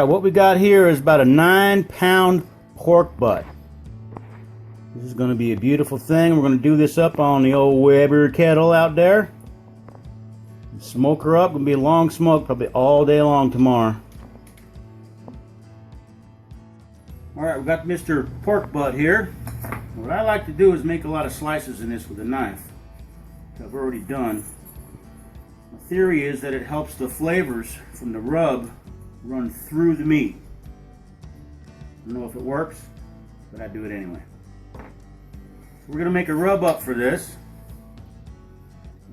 Alright, what we got here is about a 9-pound pork butt. This is going to be a beautiful thing. We're going to do this up on the old Weber kettle out there. Smoke her up. Going to be a long smoke, probably all day long tomorrow. Alright, we got Mr. Pork Butt here. What I like to do is make a lot of slices in this with a knife, which I've already done. The theory is that it helps the flavors from the rub run through the meat. I don't know if it works, but I do it anyway. So we're going to make a rub up for this.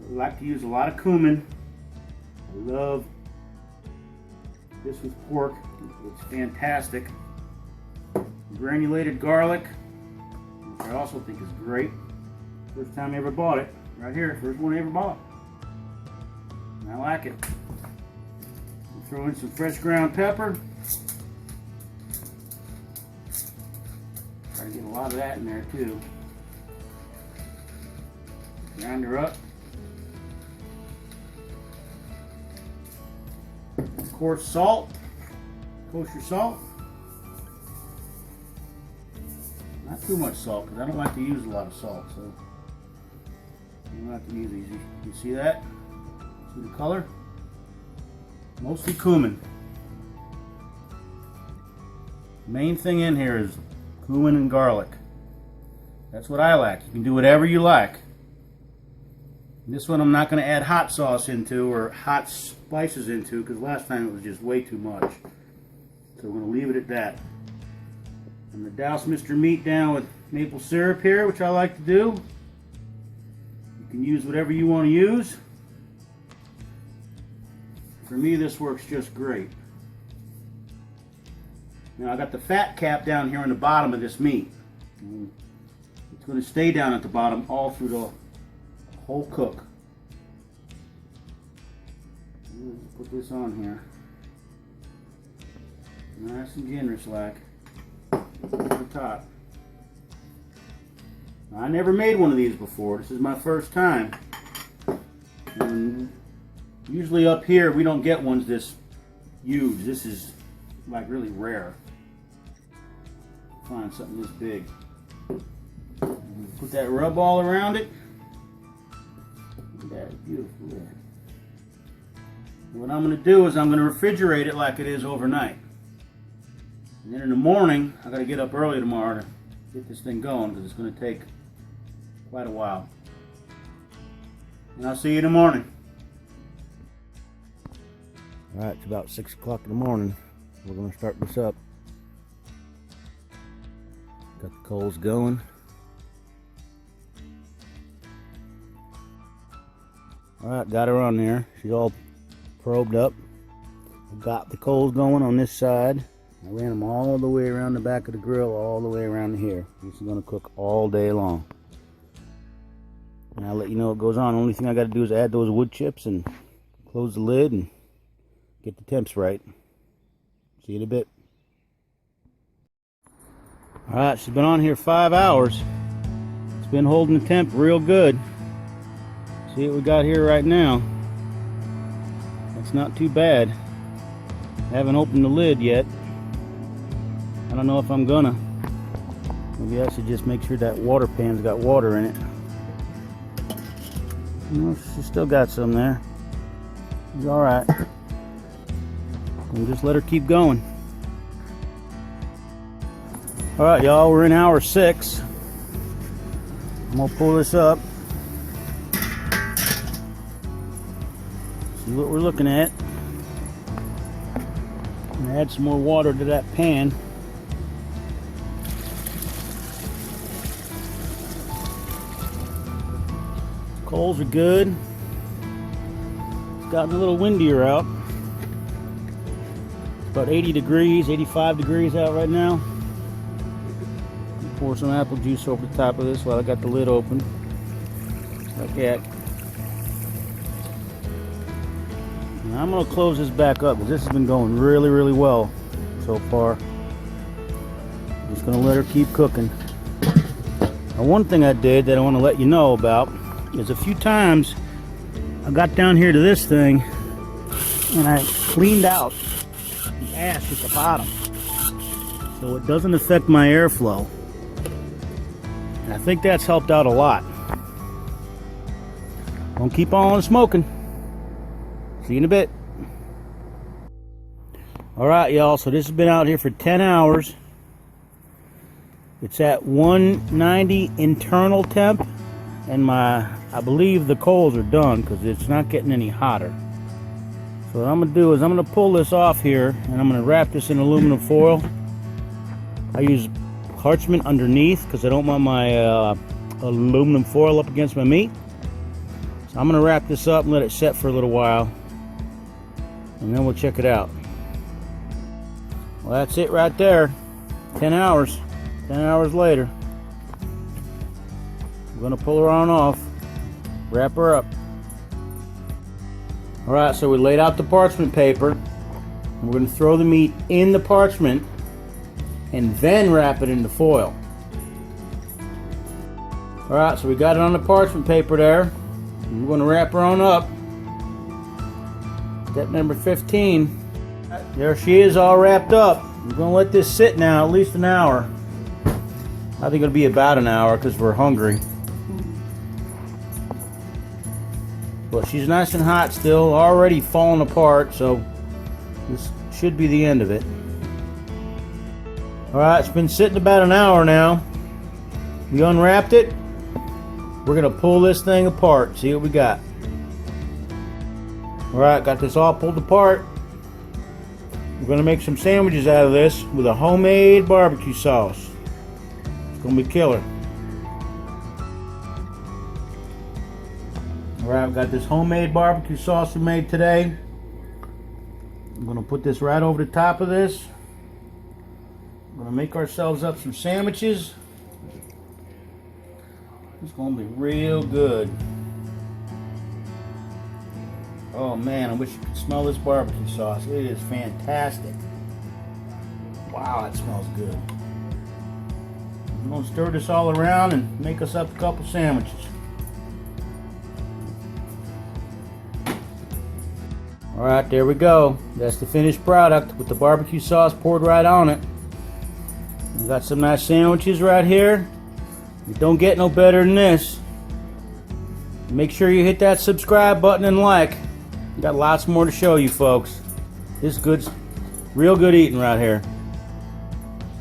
I like to use a lot of cumin. I love this with pork. It's fantastic. Granulated garlic, which I also think is great. First time I ever bought it. Right here, first one I ever bought. And I like it. Throw in some fresh ground pepper. Try to get a lot of that in there too. Grind her up. Of course, salt. Kosher salt. Not too much salt because I don't like to use a lot of salt, so you don't have to use these. You see that? See the color? Mostly cumin. Main thing in here is cumin and garlic. That's what I like. You can do whatever you like. This one I'm not going to add hot sauce into or hot spices into because last time it was just way too much. So we're going to leave it at that. I'm going to douse Mr. Meat down with maple syrup here, which I like to do. You can use whatever you want to use. For me, this works just great. Now I got the fat cap down here on the bottom of this meat. It's going to stay down at the bottom all through the whole cook. Put this on here. Nice and generous like. On the top. Now, I never made one of these before. This is my first time. And usually up here we don't get ones this huge. This is like really rare. Find something this big. Put that rub all around it. That's beautiful there. What I'm going to do is I'm going to refrigerate it like it is overnight. And then in the morning, I got to get up early tomorrow to get this thing going because it's going to take quite a while. And I'll see you in the morning. Alright, it's about 6 o'clock in the morning. We're going to start this up. Got the coals going. Alright, got her on there. She's all probed up. Got the coals going on this side. I ran them all the way around the back of the grill, all the way around here. This is going to cook all day long. And I'll let you know what goes on. The only thing I got to do is add those wood chips and close the lid and get the temps right. See you in a bit. Alright, she's been on here 5 hours. It's been holding the temp real good. See what we got here right now. That's not too bad. I haven't opened the lid yet. I don't know if I'm gonna. Maybe I should just make sure that water pan's got water in it. No, she still got some there. She's alright. We'll just let her keep going. Alright y'all, we're in hour 6. I'm gonna pull this up. See what we're looking at. And add some more water to that pan. Coals are good. It's gotten a little windier out. It's about 80 degrees, 85 degrees out right now. Pour some apple juice over the top of this while I got the lid open. Like that. Now I'm going to close this back up because this has been going really, really well so far. I'm just going to let her keep cooking. Now, one thing I did that I want to let you know about is a few times I got down here to this thing and I cleaned out the ash at the bottom, so it doesn't affect my airflow. And I think that's helped out a lot. Gonna keep on smoking. See you in a bit. Alright, y'all, so this has been out here for 10 hours. It's at 190 internal temp, and I believe the coals are done because it's not getting any hotter. So what I'm going to do is I'm going to pull this off here, and I'm going to wrap this in aluminum foil. I use parchment underneath because I don't want my aluminum foil up against my meat. So I'm going to wrap this up and let it set for a little while, and then we'll check it out. Well, that's it right there. 10 hours. 10 hours later. I'm going to pull her on off, wrap her up. Alright, so we laid out the parchment paper. We're going to throw the meat in the parchment and then wrap it in the foil. Alright, so we got it on the parchment paper there. We're going to wrap her on up. Step number 15. There she is, all wrapped up. We're going to let this sit now at least an hour. I think it'll be about an hour because we're hungry. But she's nice and hot still, already falling apart, so this should be the end of it. Alright, it's been sitting about an hour now. We unwrapped it. We're going to pull this thing apart, see what we got. Alright, got this all pulled apart. We're going to make some sandwiches out of this with a homemade barbecue sauce. It's going to be killer. Alright, I've got this homemade barbecue sauce we made today. I'm going to put this right over the top of this. We're going to make ourselves up some sandwiches. It's going to be real good. Oh man, I wish you could smell this barbecue sauce. It is fantastic. Wow, it smells good. I'm going to stir this all around and make us up a couple sandwiches. Alright, there we go. That's the finished product with the barbecue sauce poured right on it. We got some nice sandwiches right here. You don't get no better than this. Make sure you hit that subscribe button and like. We got lots more to show you folks. This is good, real good eating right here.